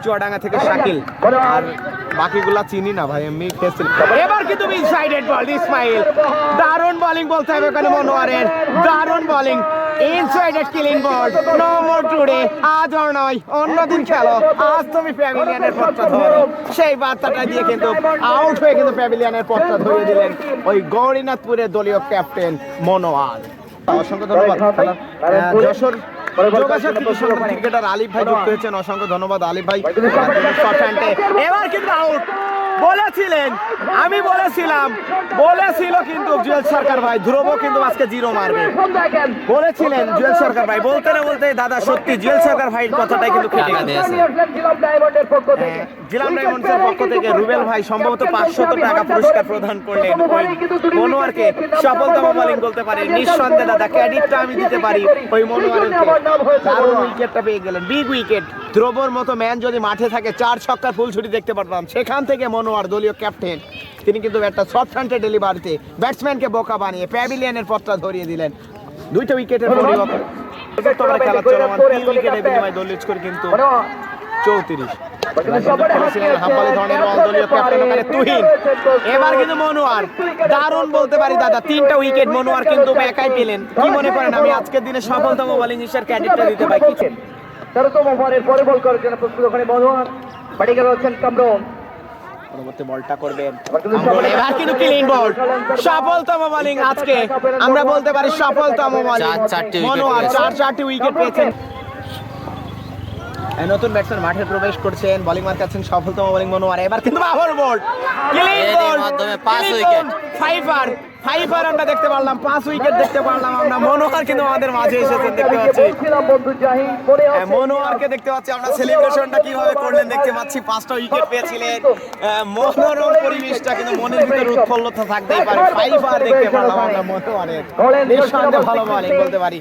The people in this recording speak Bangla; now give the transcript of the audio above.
চুয়াডাঙ্গা থেকে শাকিল আর বাকিগুলা চিনি না ভাই এমনি ফেসিল। এবার কিন্তু ইনসাইডেড বল ইসমাইল, দারুণ বোলিং বলতে হবে এখানে মনোয়ারের, দারুণ বোলিং, ইনসাইডেড কিলিং বল। নো মোর টুডে, আজ আর নয় অন্যদিন খেলো, আজ তুমি প্যাভিলিয়নের পথটা ধরো, সেই বার্তাটা দিয়ে কিন্তু আউট হয়ে কিন্তু প্যাভিলিয়নের পথটা ধরিয়ে দিলেন ওই গৌরীনাথপুরের দলীয় ক্যাপ্টেন মনোয়ার। অসংখ্য ধন্যবাদ। যশোর যোগাযোগ ক্রিকেটার আলিফ ভাই যুক্ত হয়েছেন, অসংখ্য ধন্যবাদ আলিফ ভাই। এবার কিন্তু আউট বলেছিলেন, আমি বলেছিল কিন্তু জুয়েল সরকার ভাই ধ্রুব কিন্তু আজকে জিরো মারবে বলেছিলেন জুয়েল সরকার ভাই। বলতে না বলতে দাদা সত্যি জুয়েল সরকার ভাইয়ের কথাটাই কিন্তু খেটে গেছে। জিলাম ডায়মন্ডসের পক্ষ থেকে রুবেল ভাই সম্ভবত 500 টাকা পুরস্কার প্রদান করলেন ওই মনোয়ারকে। সফলতম বোলিং বলতে পারে নিঃসন্দেহে দাদা, ক্রেডিটটা আমি দিতে পারি ওই মনোয়ারকে। দারুণ উইকেটটা পেয়ে গেলেন, বিগ উইকেট। ধ্রুবর মতো ম্যান যদি মাঠে থাকে 4 ছক্কার ফুলছুটি দেখতে পারতাম। সেখান থেকে মনোয়ার দলীয় ক্যাপ্টেন, তিনি কিন্তু একটা সফট হ্যান্ডেড ডেলিভারিতে ব্যাটসম্যানকে বোকা বানিয়ে প্যাভিলিয়নের পথটা ধরিয়ে দিলেন। 2টা উইকেটের পরিবর্তন খেলা চলমান, 3 উইকেটের বিনিময়ে দলীয় স্কোর কিন্তু 34। এবার কিন্তু মনোয়ার দারুণ বলতে পারি দাদা, 3টা উইকেট মনোয়ার কিন্তু একাই পেলেন। কি মনে করেন আমি আজকের দিনে সফলতম বোলিং হিসেবে ক্রেডিটটা দিতে পারি? তেরোতম ওভারের পরে বল করার জন্য প্রস্তুত ওখানে মনোয়ার, ব্যাটিংয়ে রয়েছেন কামরুন। পরবর্তী বলটা করবেন এবার কিন্তু ক্লিন বল, সফলতম বোলিং আজকে আমরা বলতে পারি, সফলতম বোলিং মনোয়ার। 4টি উইকেট পেয়েছেন। নতুন ব্যাটসম্যান মাঠে প্রবেশ করছেন, বোলিং মারছেন, সফলতম বোলিং মনোয়ার। এবার কিন্তু আবার বল, ক্লিন বল, 5 উইকেট, ফাইভার আমরা দেখতে পারলাম, 5 উইকেট দেখতে পারলাম আমরা। মনোয়ার কিন্তু আমাদের মাঝে এসেছেন দেখতে পাচ্ছি, মনোয়ারকে দেখতে পাচ্ছি আমরা। সেলিব্রেশনটা কিভাবে করলেন দেখতে পাচ্ছি, 5টা উইকেট পেয়েছিলেন। মনোরম পরিবেশটা কিন্তু মনের ভিতরে উৎফুল্লতা থাকতেই পারে। ফাইভার দেখতে পারলাম আমরা মনোয়ারের, নিঃসন্দেহে ভালো বোলিং বলতে পারি।